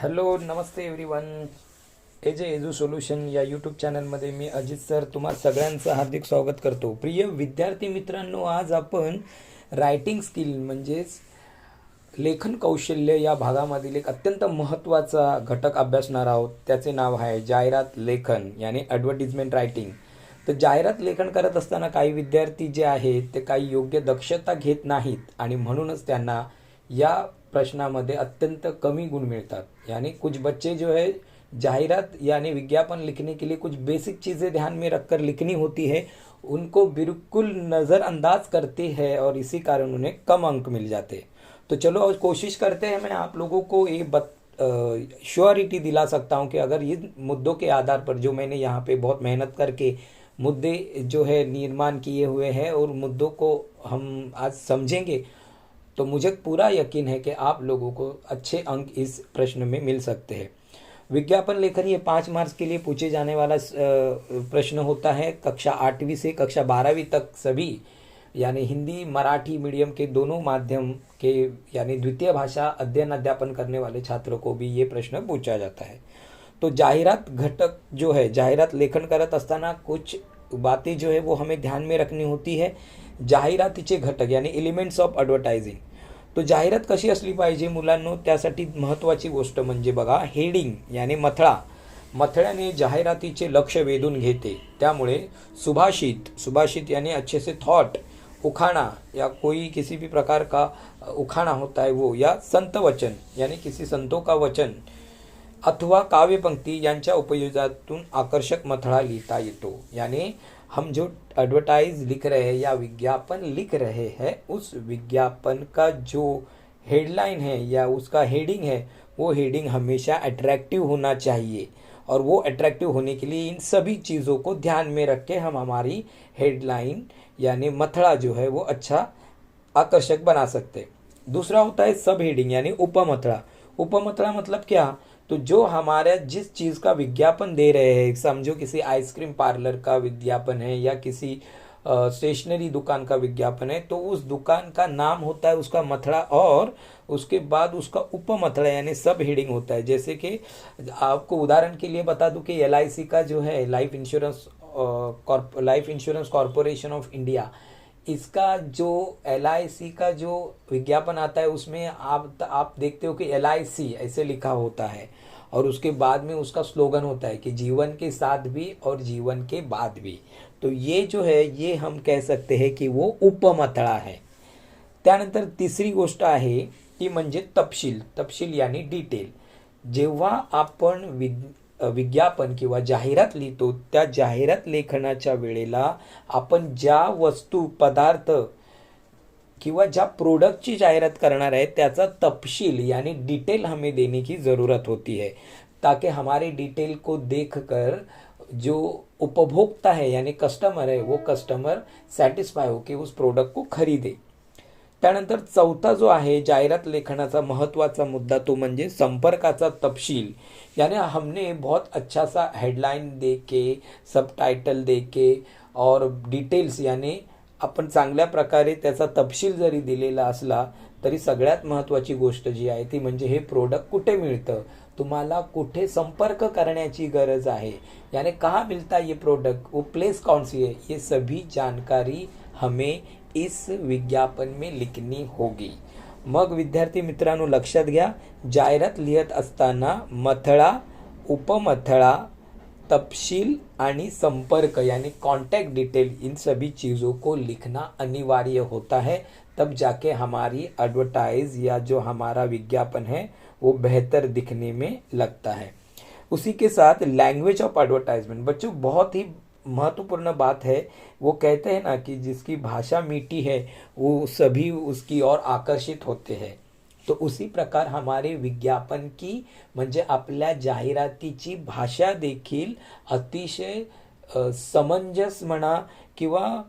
Hello नमस्ते everyone. Edu solution या YouTube चॅनलमध्ये मी Ajit sir तुम्हा सगळ्यांचं हार्दिक स्वागत करतो. प्रिय विद्यार्थी मित्रांनो, आज आपण रायटिंग स्किल म्हणजेच लेखन कौशल्य या भागामधील एक अत्यंत महत्त्वाचा घटक अभ्यासणार आहोत. त्याचे नाव आहे जाहिरात लेखन यानी ॲडव्हर्टिजमेंट रायटिंग. तर जाहिरात लेखन करत असताना काही विद्यार्थी जे आहेत ते काही योग्य दक्षता घेत नाहीत आणि म्हणूनच त्यांना या प्रश्नामध्ये अत्यंत कमी गुण मिलतात. यानी कुछ बच्चे जो है जाहिरात यानी विज्ञापन लिखने के लिए कुछ बेसिक चीज़ें ध्यान में रखकर लिखनी होती है, उनको बिल्कुल नज़रअंदाज करते हैं और इसी कारण उन्हें कम अंक मिल जाते. तो चलो आज कोशिश करते हैं. मैं आप लोगों को ये श्योरिटी दिला सकता हूँ कि अगर इन मुद्दों के आधार पर जो मैंने यहाँ पे बहुत मेहनत करके मुद्दे जो है निर्माण किए हुए हैं और मुद्दों को हम आज समझेंगे, तो मुझे पूरा यकीन है कि आप लोगों को अच्छे अंक इस प्रश्न में मिल सकते हैं. विज्ञापन लेखन ये 5 मार्क्स के लिए पूछे जाने वाला प्रश्न होता है. कक्षा 8वीं से कक्षा 12वीं तक सभी यानी हिंदी मराठी मीडियम के दोनों माध्यम के यानी द्वितीय भाषा अध्ययन अध्यापन करने वाले छात्रों को भी ये प्रश्न पूछा जाता है. तो जाहिरात घटक जो है, जाहिरात लेखन करत असताना कुछ बातें जो है वो हमें ध्यान में रखनी होती है. जाहिरातीचे घटक यानी एलिमेंट्स ऑफ ॲडव्हर्टायझिंग. तो जाहिरात कशी असली पाहिजे मुलांनो, त्यासाठी महत्त्वाची गोष्ट म्हणजे बघा हेडिंग यानी मथळा. मथळ्याने जाहिरातीचे लक्ष वेधून घेते. त्यामुळे सुभाषित यानी अच्छे से थॉट, उखाणा या कोई किसी भी प्रकार का उखाणा होता है वो, या संत वचन यानी किसी संतों का वचन अथवा काव्य पंक्ति यांच्या उपयोगातून आकर्षक मथळा लिहिता येतो. यानी हम जो एडवर्टाइज लिख रहे हैं या विज्ञापन लिख रहे हैं, उस विज्ञापन का जो हेडलाइन है या उसका हेडिंग है, वो हेडिंग हमेशा अट्रैक्टिव होना चाहिए. और वो अट्रैक्टिव होने के लिए इन सभी चीज़ों को ध्यान में रख के हम हमारी हेडलाइन यानी मथड़ा जो है वो अच्छा आकर्षक बना सकते. दूसरा होता है सब हेडिंग यानी उपमथड़ा. उपमथड़ा मतलब क्या, तो जो हमारे जिस चीज़ का विज्ञापन दे रहे हैं, समझो किसी आइसक्रीम पार्लर का विज्ञापन है या किसी स्टेशनरी दुकान का विज्ञापन है, तो उस दुकान का नाम होता है उसका मथड़ा और उसके बाद उसका उपमथड़ा यानी सब हेडिंग होता है. जैसे कि आपको उदाहरण के लिए बता दूं कि LIC का जो है life insurance corporation of India, इसका जो LIC का जो विज्ञापन आता है उसमें आप देखते हो कि LIC ऐसे लिखा होता है और उसके बाद में उसका स्लोगन होता है कि जीवन के साथ भी और जीवन के बाद भी. तो ये जो है ये हम कह सकते हैं कि वो उपमथळा है. त्यानंतर तिसरी गोष्ट आहे ती म्हणजे तपशील यानी डिटेल. जेव्हा आपण विज्ञापन किंवा जाहिरात लिहितो, त्या जाहिरात लेखनाच्या वेळेला आपण ज्या वस्तू पदार्थ किंवा ज्या प्रोडक्टची जाहिरात करणार है त्याचा तपशील यानी डिटेल हमें देने की ज़रूरत होती है, ताकि हमारे डिटेल को देखकर जो उपभोक्ता है यानी कस्टमर है वो कस्टमर सैटिस्फाई हो कि उस प्रोडक्ट को खरीदे. त्यानंतर चौथा जो आहे जाहिरात लेखनाचा महत्त्वाचा मुद्दा तो म्हणजे संपर्काचा तपशील. यानी हमने बहुत अच्छा सा हेडलाइन दे के, सबटायटल दे के और डिटेल्स यानी आपण चांगल्या प्रकारे त्याचा तपशील जरी दिलेला असला तरी सगळ्यात महत्त्वाची गोष्ट जी आहे ती म्हणजे हे प्रोडक्ट कुठे मिळतं, तुम्हाला कुठे संपर्क करण्याची गरज आहे, यानी कहाँ मिलता है ये प्रोडक्ट, वो प्लेस कौन सी है, ये सभी जानकारी हमें इस विज्ञापन में लिखनी होगी. मग विद्यार्थी मित्रांनो लक्षात घ्या, जाहिरात लिहित असताना मथळा, उपमथळा, तपशील आणि संपर्क यानी कॉन्टैक्ट डिटेल, इन सभी चीज़ों को लिखना अनिवार्य होता है. तब जाके हमारी एडवर्टाइज या जो हमारा विज्ञापन है वो बेहतर दिखने में लगता है. उसी के साथ लैंग्वेज ऑफ एडवर्टाइजमेंट बच्चों बहुत ही महत्वपूर्ण बात है. वो कहते हैं ना कि जिसकी भाषा मीठी है वो सभी उसकी ओर आकर्षित होते हैं. तो उसी प्रकार हमारे विज्ञापन की म्हणजे आपल्या जाहिरातीची भाषा देखील अतिशय समंजस म्हणा किंवा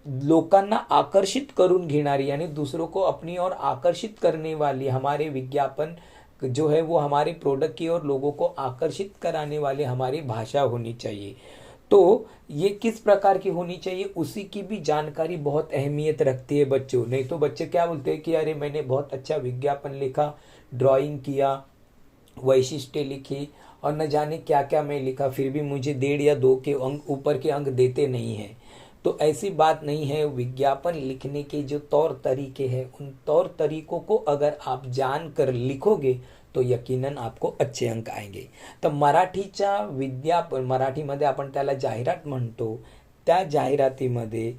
लोकांना आकर्षित करून घेणारी यानी दूसरों को अपनी ओर आकर्षित करने वाली हमारे विज्ञापन जो है वो हमारे प्रोडक्ट की ओर लोगों को आकर्षित कराने वाली हमारी भाषा होनी चाहिए. तो ये किस प्रकार की होनी चाहिए उसी की भी जानकारी बहुत अहमियत रखती है बच्चों. नहीं तो बच्चे क्या बोलते हैं कि अरे मैंने बहुत अच्छा विज्ञापन लिखा, ड्राइंग किया वैशिष्ट्य लिखी और न जाने क्या क्या मैं लिखा, फिर भी मुझे 1.5 या 2 के अंक ऊपर के अंक देते नहीं हैं। तो ऐसी बात नहीं है। विज्ञापन लिखने के जो तौर तरीके हैं, उन तौर तरीकों को अगर आप जान कर लिखोगे तो यकीनन आपको अच्छे अंक आएंगे। तर मराठीच्या विज्ञापन, मराठीमध्ये आपण त्याला जाहिरात म्हणतो, त्या जाहिरातीमध्ये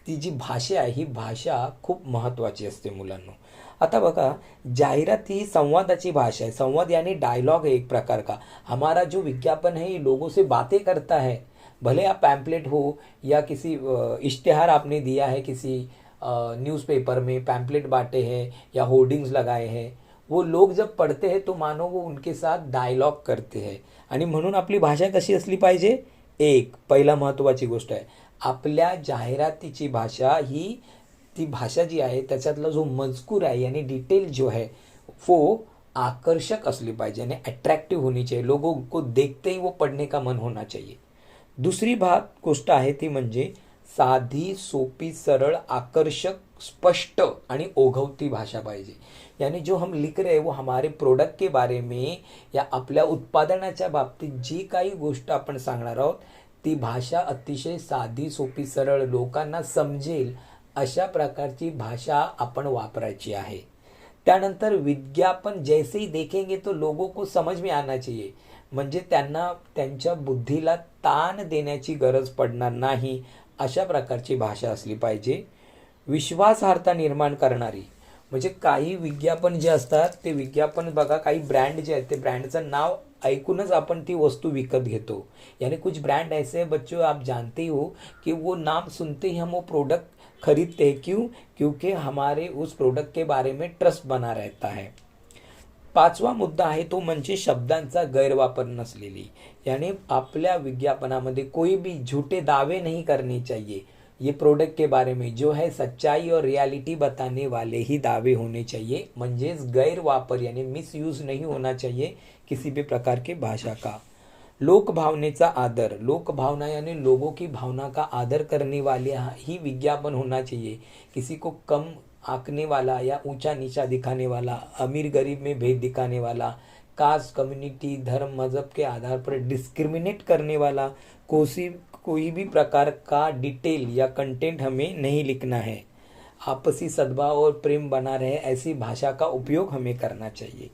ती जी भाषा आहे, ही भाषा खूप महत्त्वाची असते मुलांनो। आता बघा, जाहिरात ही संवादाची भाषा है। संवाद यानी डायलॉग है एक प्रकार का। हमारा जो विज्ञापन है ये लोगों से बातें करता है। भले आप पैम्पलेट हो या किसी इश्तिहार आपने दिया है, किसी न्यूज़पेपर में पैम्पलेट बांटे हैं या होर्डिंग्स लगाए हैं, वो लोग जब पढ़ते हैं तो मानो वो उनके साथ डायलॉग करते हैं। आणि म्हणून आपली भाषा कशी असली पाहिजे? एक पहिला महत्त्वाची गोष्ट आहे, आपल्या जाहिरातीची भाषा ही, ती भाषा जी आहे त्याच्यातला जो मजकूर आहे यानी डिटेल जो है वो आकर्षक असली पाहिजे, यानी अट्रैक्टिव होनी चाहिए। लोगों को देखते ही वो पढ़ने का मन होना चाहिए। दुसरी गोष्ट आहे ती म्हणजे साधी, सोपी, सरळ, आकर्षक, स्पष्ट आणि ओघवती भाषा पाहिजे। यानी जो हम लिख रहे हैं वो हमारे प्रोडक्ट के बारे में या आपल्या उत्पादनाच्या बाबतीत जी काही गोष्ट आपण सांगणार आहोत, ती भाषा अतिशय साधी, सोपी, सरळ, लोकांना समजेल अशा प्रकारची भाषा आपण वापरायची आहे। त्यानंतर विज्ञापन जैसे ही देखेंगे तो लोगों को समझ में आना चाहिए, म्हणजे त्यांना त्यांच्या बुद्धीला ताण देण्याची गरज पडणार नाही, अशा प्रकारची भाषा असली पाहिजे। विश्वासार्हता निर्माण करणारी, म्हणजे काही विज्ञापन जे असतात ते विज्ञापन बघा, काही ब्रँड जे आहेत ते ब्रँडचं नाव ऐकूनच आपण ती वस्तू विकत घेतो। यानी कुछ ब्रांड ऐसे हैं बच्चों, आप जानते ही हो कि वो नाम सुनते ही हम वो प्रोडक्ट खरीदते हैं। क्यों? क्योंकि हमारे उस प्रोडक्ट के बारे में ट्रस्ट बना रहता है। पाचवा मुद्दा आहे तो म्हणजे शब्दांचा गैरवापर नसलेली, यानी आपल्या विज्ञापनामध्ये कोई भी झूठे दावे नहीं करने चाहिए। ये प्रोडक्ट के बारे में जो है सच्चाई और रियलिटी बताने वाले ही दावे होने चाहिए, म्हणजेच गैरवापर यानी मिसयूज नहीं होना चाहिए किसी भी प्रकार के भाषा का। लोक भावनेचा आदर, लोक भावना यानी लोगों की भावना का आदर करने वाले ही विज्ञापन होना चाहिए। किसी को कम आंकने वाला या ऊंचा नीचा दिखाने वाला, अमीर गरीब में भेद दिखाने वाला, कास्ट, कम्युनिटी, धर्म, मजहब के आधार पर डिस्क्रिमिनेट करने वाला कोई भी प्रकार का डिटेल या कंटेंट हमें नहीं लिखना है। आपसी सद्भाव और प्रेम बना रहे ऐसी भाषा का उपयोग हमें करना चाहिए।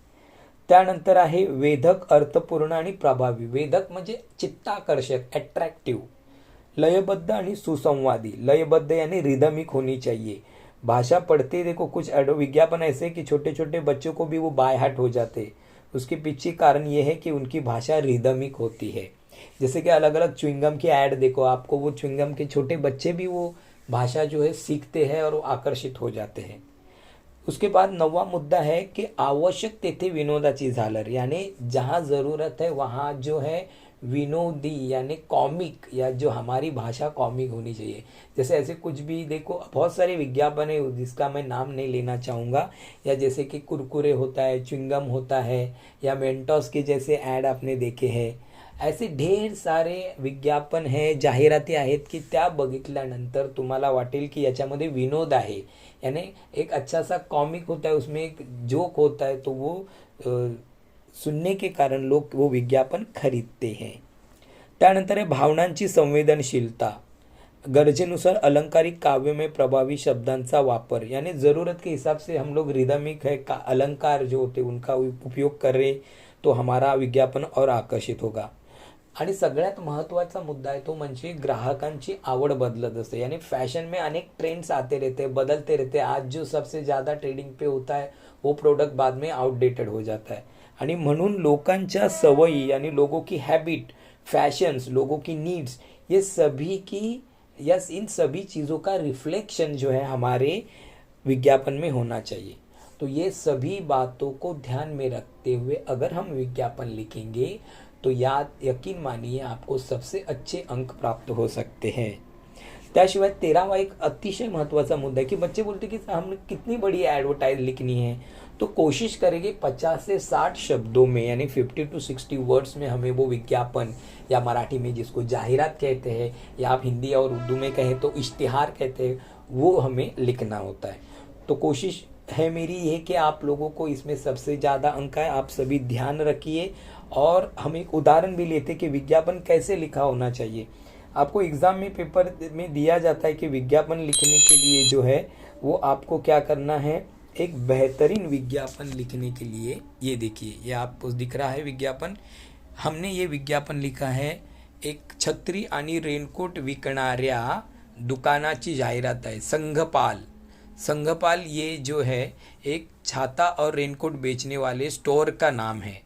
त्यानंतर आहे वेधक, अर्थपूर्ण आणि प्रभावी। वेधक म्हणजे चित्ताकर्षक, अट्रैक्टिव। लयबद्ध आणि सुसंवादी, लयबद्ध यानी रिदमिक होनी चाहिए। भाषा पढ़ते देखो, कुछ विज्ञापन ऐसे हैं कि छोटे छोटे बच्चों को भी वो बाय हार्ट हो जाते। उसके पीछे कारण ये है कि उनकी भाषा रिदमिक होती है। जैसे कि अलग अलग च्युइंगम की ऐड देखो आपको, वो च्युइंगम के छोटे बच्चे भी वो भाषा जो है सीखते हैं और वो आकर्षित हो जाते हैं। उसके बाद 9वां मुद्दा है कि आवश्यक तेथे विनोदाची झालर, यानी जहाँ ज़रूरत है वहाँ जो है विनोदी यानी कॉमिक, या जो हमारी भाषा कॉमिक होनी चाहिए। जैसे ऐसे कुछ भी देखो, बहुत सारे विज्ञापन है जिसका मैं नाम नहीं लेना चाहूँगा, या जैसे कि कुरकुरे होता है, च्युइंगम होता है, या मेंटोस के जैसे ऐड आपने देखे हैं। ऐसे ढेर सारे विज्ञापन है, जाहिराती आहेत की त्या बघितल्यानंतर तुम्हाला वाटेल की याच्यामध्ये विनोद आहे, यानी एक अच्छा सा कॉमिक होता है, उसमें एक जोक होता है, तो वो सुनने के कारण लोग वो विज्ञापन खरीदते हैं। त्यानंतर आहे भावनांची संवेदनशीलता, गरजेनुसार अलंकारिक काव्य में प्रभावी शब्दांचा वापर, यानी ज़रूरत के हिसाब से हम लोग रिदमिक है का अलंकार जो होते उनका उपयोग कर रहे तो हमारा विज्ञापन और आकर्षित होगा। आणि सगळ्यात महत्त्वाचा मुद्दा आहे तो म्हणजे ग्राहकांची आवड बदलत असते, यानी फैशन में अनेक ट्रेंड्स आते रहते हैं, बदलते रहते हैं। आज जो सबसे ज़्यादा ट्रेडिंग पे होता है वो प्रोडक्ट बाद में आउटडेटेड हो जाता है। आणि म्हणून लोकांच्या सवयी यानी लोगों की हैबिट, फैशंस, लोगों की नीड्स, ये सभी की इन सभी चीज़ों का रिफ्लेक्शन जो है हमारे विज्ञापन में होना चाहिए। तो ये सभी बातों को ध्यान में रखते हुए अगर हम विज्ञापन लिखेंगे तो यकीन मानिए आपको सबसे अच्छे अंक प्राप्त हो सकते हैं। त्याशिवाय 13वां एक अतिशय महत्त्वाचा मुद्दा है कि बच्चे बोलते कि हमने कितनी बड़ी एडवर्टाइज लिखनी है, तो कोशिश करेंगे 50 से 60 शब्दों में, यानी 50 to 60 वर्ड्स में हमें वो विज्ञापन, या मराठी में जिसको जाहिरात कहते हैं, या आप हिंदी और उर्दू में कहें तो इश्तिहार कहते हैं, वो हमें लिखना होता है। तो कोशिश है मेरी ये कि आप लोगों को इसमें सबसे ज़्यादा अंक है, आप सभी ध्यान रखिए। और हम एक उदाहरण भी लेते कि विज्ञापन कैसे लिखा होना चाहिए। आपको एग्ज़ाम में पेपर में दिया जाता है कि विज्ञापन लिखने के लिए जो है वो आपको क्या करना है, एक बेहतरीन विज्ञापन लिखने के लिए, ये देखिए ये आपको दिख रहा है विज्ञापन। हमने ये विज्ञापन लिखा है, एक छत्री आणि रेनकोट विकणाऱ्या दुकानाची जाहिरात आहे, संघपाल। संघपाल ये जो है एक छाता और रेनकोट बेचने वाले स्टोर का नाम है।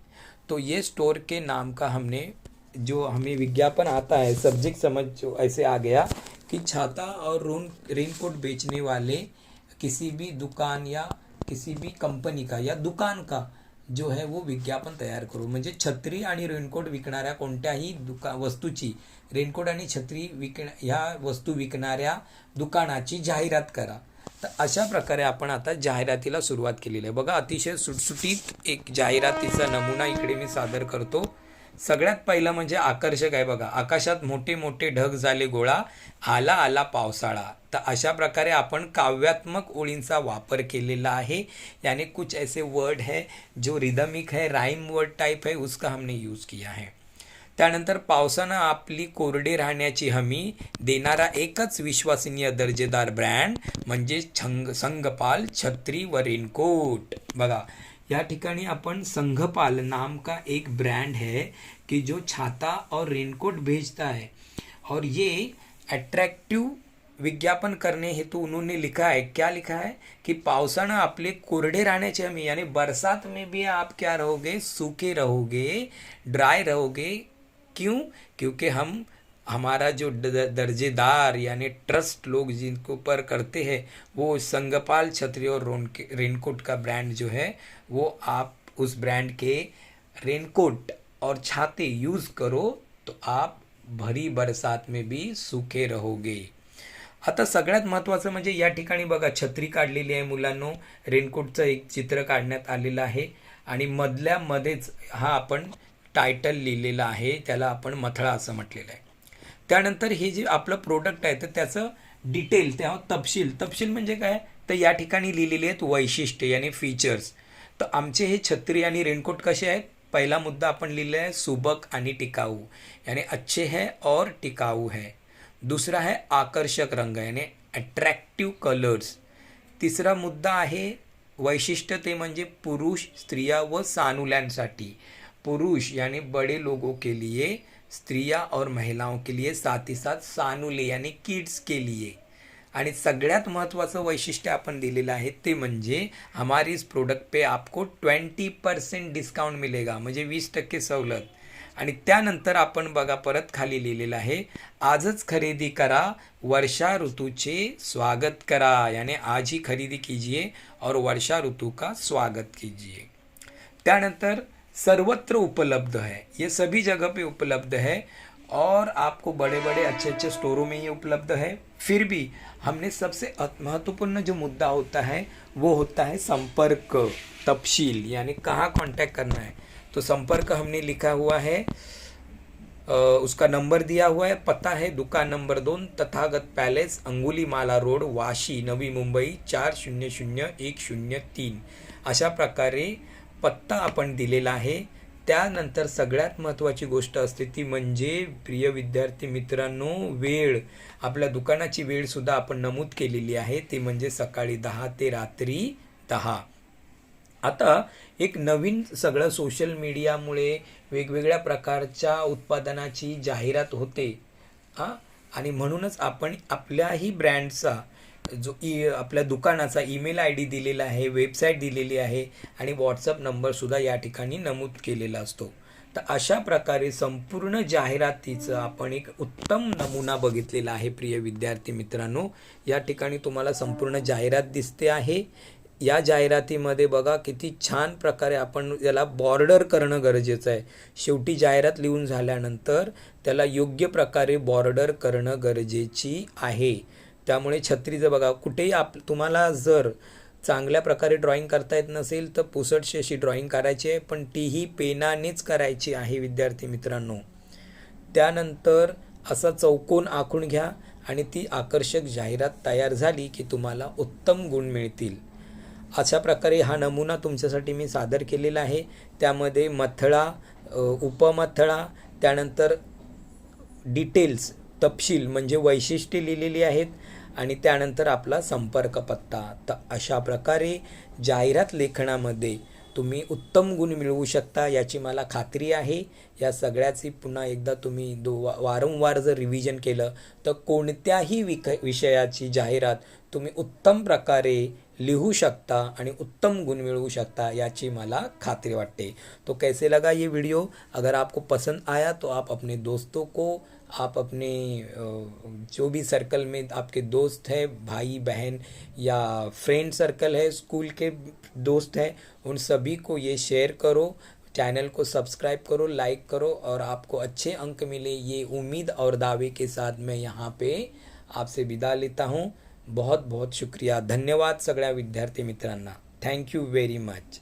तो ये स्टोर के नाम का हमने, जो हमें विज्ञापन आता है सब्जेक्ट समझ जो ऐसे आ गया कि छाता और रेनकोट बेचने वाले किसी भी दुकान या किसी भी कंपनी का या दुकान का जो है वो विज्ञापन तयार करू। म्हणजे छत्री आणि रेनकोट विकणाऱ्या कोणत्याही वस्तूची, रेनकोट आणि छत्री ह्या वस्तू विकणाऱ्या दुकानाची जाहिरात करा। तर अशा प्रकारे आपण आता जाहिरातीला सुरुवात केलेली आहे। बघा अतिशय सुटसुटीत एक जाहिरातीचा नमुना इकडे मी सादर करतो। सगळ्यात पहिलं म्हणजे आकर्षक आहे बघा, आकाशात मोठे मोठे ढग झाले गोळा, आला आला पावसाळा। तर अशा प्रकारे आपण काव्यात्मक ओळींचा वापर केलेला है, यानी कुछ ऐसे वर्ड है जो रिदमिक है, राइम वर्ड टाइप है, उसका हमने यूज़ किया है। त्यानंतर पावसानं आपली कोरडे राहण्याची हमी देणारा एकच विश्वसनीय दर्जेदार ब्रँड म्हणजे संघपाल छत्री व रेनकोट। बघा या ठिकाणी अपन संघपाल नाम का एक ब्रांड है कि जो छाता और रेनकोट भेजता है, और ये अट्रैक्टिव विज्ञापन करने हेतु उन्होंने लिखा है, क्या लिखा है कि पावसानं आपले कोरडे रहने हमें, यानी बरसात में भी आप क्या रहोगे, सूखे रहोगे, ड्राई रहोगे। क्यों? क्योंकि हम हमारा जो दर्जेदार यानी ट्रस्ट लोग जिनको पर करते हैं वो संघपाल छतरी और रेनकोट का ब्रांड जो है वो आप उस ब्रांड के रेनकोट और छाते यूज़ करो तो आप भरी बरसात में भी सूखे रहोगे। आता सगळ्यात महत्त्वाचं म्हणजे या ठिकाणी बघा छत्री काढलेली आहे मुलांनो, रेनकोटचं एक चित्र काढण्यात आलेलं आहे आणि मधल्यामध्येच हा आपण टायटल लिहिलेला आहे, त्याला आपण मथळा असं म्हटलेलं आहे। त्यानंतर हे जे आपलं प्रोडक्ट आहे तर त्याचं डिटेल, त्या तपशील म्हणजे काय, तर या ठिकाणी लिहिलेले आहेत वैशिष्ट्य यानी फीचर्स। तर आमचे हे छत्री आणि रेनकोट कसे आहेत, पहिला मुद्दा आपण लिहिला आहे सुबक आणि टिकाऊ, यानी अच्छे हैं और टिकाऊ है। दूसरा है आकर्षक रंग यानी अट्रॅक्टिव्ह कलर्स। तिसरा मुद्दा आहे वैशिष्ट्य, ते म्हणजे पुरुष, स्त्रिया व सानुल्यांसाठी, पुरुष यानी बड़े लोगों के लिए, स्त्रियां और महिलाओं के लिए, साथ ही साथ सानुले यानी किड्स के लिए। आणि सगळ्यात महत्त्वाचं वैशिष्ट्य आपण दिलेलं आहे ते म्हणजे हमारी इस प्रोडक्ट पे आपको 20% डिस्काउंट मिलेगा, म्हणजे 20% सवलत। आणि त्यानंतर आपण बघा परत खाली लिहिलेलं आहे आजच खरेदी करा, वर्षा ऋतूचे स्वागत करा, यानी आज ही खरीदी कीजिए और वर्षा ऋतु का स्वागत कीजिए। त्यानंतर सर्वत्र उपलब्ध है, ये सभी जगह पे उपलब्ध है और आपको बड़े बड़े अच्छे अच्छे स्टोरों में ये उपलब्ध है। फिर भी हमने सबसे महत्वपूर्ण जो मुद्दा होता है वो होता है संपर्क तपशील, यानी कहाँ कांटेक्ट करना है। तो संपर्क हमने लिखा हुआ है, उसका नंबर दिया हुआ है, पता है दुकान number 2 Tathagat palace, Angulimala road, Vashi, Navi Mumbai 400103। अशा प्रकारे पत्ता आपण दिलेला आहे। त्यानंतर सगळ्यात महत्त्वाची गोष्ट असते ती म्हणजे प्रिय विद्यार्थी मित्रांनो वेळ, आपल्या दुकानाची वेळ सुद्धा आपण नमूद केलेली आहे, ते म्हणजे सकाळी 10 ते रात्री 10। आता एक नवीन सगळं सोशल मीडियामुळे वेगवेगळ्या प्रकारच्या उत्पादनाची जाहिरात होते आणि म्हणूनच आपण आपल्याही ब्रँडचा जो आपल्या दुकानाचा ईमेल ID दिलेला आहे, वेबसाईट दिलेली आहे आणि व्हॉट्सअप नंबरसुद्धा या ठिकाणी नमूद केलेला असतो। तर अशा प्रकारे संपूर्ण जाहिरातीचा आपण एक उत्तम नमुना बघितलेला आहे प्रिय विद्यार्थी मित्रांनो। या ठिकाणी तुम्हाला संपूर्ण जाहिरात दिसते आहे। या जाहिरातीमध्ये बघा किती छान प्रकारे आपण याला बॉर्डर करणं गरजेचं आहे। शेवटी जाहिरात लिहून झाल्यानंतर त्याला योग्य प्रकारे बॉर्डर करणं गरजेची आहे। त्यामुळे छत्रीचं बघा कुठेही तुम्हाला जर चांगल्या प्रकारे ड्रॉइंग करता येत नसेल तर पुसटशी अशी ड्रॉइंग करायची आहे, पण तीही पेनानेच करायची आहे विद्यार्थी मित्रांनो। त्यानंतर असा चौकोन आखून घ्या आणि ती आकर्षक जाहिरात तयार झाली की तुम्हाला उत्तम गुण मिळतील। अशा प्रकारे हा नमुना तुमच्यासाठी मी सादर केलेला आहे. त्यामध्ये मथळा, उपमथळा, त्यानंतर डिटेल्स, तपशील म्हणजे वैशिष्ट्ये लिहिलेली आहेत आणि त्यानंतर आपला संपर्क पत्ता. तर अशा प्रकारे जाहिरात लेखनामध्ये तुम्ही उत्तम गुण मिळवू शकता याची मला खात्री आहे. या सगळ्याची पुन्हा एकदा तुम्ही वारंवार जर रिव्हिजन केलं तर कोणत्याही विषयाची जाहिरात तुम्ही उत्तम प्रकारे लिहू शकता आणि उत्तम गुण मिळवू शकता याची मला खात्री वाटते. तो कैसे लगा ये वीडियो? अगर आपको पसंद आया तो आप अपने दोस्तों को, आप अपने जो भी सर्कल में आपके दोस्त हैं, भाई बहन या फ्रेंड सर्कल है, स्कूल के दोस्त हैं, उन सभी को ये शेयर करो, चैनल को सब्सक्राइब करो, लाइक करो और आपको अच्छे अंक मिले ये उम्मीद और दावे के साथ मैं यहाँ पे आपसे विदा लेता हूँ. बहुत बहुत शुक्रिया. धन्यवाद सगळ्या विद्यार्थी मित्रांना. Thank you very much.